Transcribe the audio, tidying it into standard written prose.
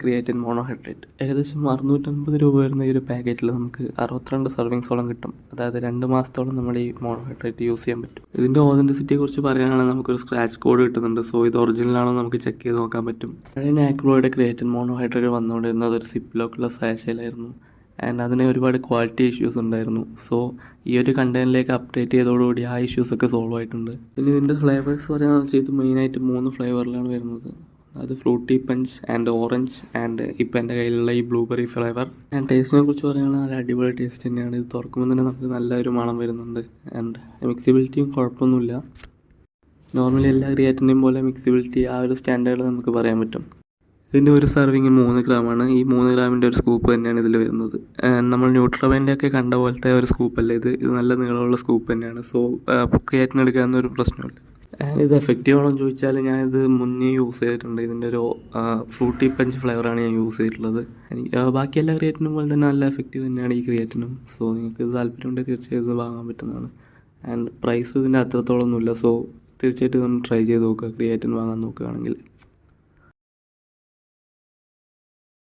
Creatine monohydrate. ഏകദേശം 650 രൂപ വരുന്ന ഈ ഒരു പാക്കറ്റിൽ നമുക്ക് 62 സർവിങ്സോളം കിട്ടും. അതായത് 2 മാസത്തോളം നമ്മൾ ഈ മോണോഹൈഡ്രേറ്റ് യൂസ് ചെയ്യാൻ പറ്റും. ഇതിൻ്റെ ഓതൻറ്റിസിറ്റിയെ കുറിച്ച് പറയുകയാണെങ്കിൽ നമുക്കൊരു സ്ക്രാച്ച് കോഡ് കിട്ടുന്നുണ്ട്. സോ ഇത് ഒറിജിനലാണോ നമുക്ക് ചെക്ക് ചെയ്ത് നോക്കാൻ പറ്റും. പഴയ ആക്രോയുടെ ക്രിയേറ്റിൻ മോണോഹൈഡ്രേറ്റ് വന്നുകൊണ്ടിരുന്നത് ഒരു സിപ്ലോക്കുള്ള സാഷയിലായിരുന്നു. ആൻഡ് അതിന് ഒരുപാട് ക്വാളിറ്റി ഇഷ്യൂസ് ഉണ്ടായിരുന്നു. സോ ഈ ഒരു കണ്ടെയ്നറിലേക്ക് അപ്ഡേറ്റ് ചെയ്തതോടുകൂടി ആ ഇഷ്യൂസൊക്കെ സോൾവ് ആയിട്ടുണ്ട്. പിന്നെ ഇതിൻ്റെ ഫ്ലേവേഴ്സ് പറയുകയാണെന്ന് വെച്ചാൽ ഇത് മെയിനായിട്ട് 3 ഫ്ലേവറിലാണ് വരുന്നത്. അത് fruity punch and orange and ഇപ്പം എൻ്റെ കയ്യിലുള്ള ഈ ബ്ലൂബെറി ഫ്ലേവർ. ആൻഡ് ടേസ്റ്റിനെ കുറിച്ച് പറയുകയാണെങ്കിൽ നല്ല അടിപൊളി ടേസ്റ്റ് തന്നെയാണ്. ഇത് തുറക്കുമ്പോൾ തന്നെ നമുക്ക് നല്ലൊരു മണം വരുന്നുണ്ട്. ആൻഡ് മിക്സിബിലിറ്റിയും കുഴപ്പമൊന്നുമില്ല. നോർമലി എല്ലാ ക്രിയേറ്റിൻ്റെയും പോലെ മിക്സിബിലിറ്റി ആ ഒരു സ്റ്റാൻഡേർഡ് നമുക്ക് പറയാൻ പറ്റും. ഇതിൻ്റെ ഒരു സർവിങ് 3 ഗ്രാമാണ്. ഈ 3 ഗ്രാമിൻ്റെ ഒരു സ്കൂപ്പ് തന്നെയാണ് ഇതിൽ വരുന്നത്. നമ്മൾ ന്യൂട്രവെൻ്റെ ഒക്കെ കണ്ട പോലത്തെ ഒരു സ്കൂപ്പല്ല ഇത്. നല്ല നീളമുള്ള സ്കൂപ്പ് തന്നെയാണ്. സോ ക്രിയേറ്റിന് എടുക്കാവുന്നൊരു പ്രശ്നമില്ല. ഇത് എഫക്റ്റീവ് ആണോ എന്ന് ചോദിച്ചാൽ ഞാനിത് മുന്നേ യൂസ് ചെയ്തിട്ടുണ്ട്. ഇതിൻ്റെ ഒരു ഫ്രൂട്ടി പഞ്ച് ഫ്ലേവറാണ് ഞാൻ യൂസ് ചെയ്തിട്ടുള്ളത്. എനിക്ക് ബാക്കി എല്ലാ ക്രിയേറ്റിനും പോലെ തന്നെ നല്ല എഫക്റ്റീവ് തന്നെയാണ് ഈ ക്രിയേറ്റിനും. സോ നിങ്ങൾക്ക് ഇത് താല്പര്യമുണ്ടെങ്കിൽ തീർച്ചയായും ഇത് വാങ്ങാൻ പറ്റുന്നതാണ്. ആൻഡ് പ്രൈസ് ഇതിൻ്റെ അത്രത്തോളം ഒന്നുമില്ല. സോ തീർച്ചയായിട്ടും ഒന്ന് ട്രൈ ചെയ്ത് നോക്കുക ക്രിയേറ്റിൻ വാങ്ങാൻ നോക്കുകയാണെങ്കിൽ.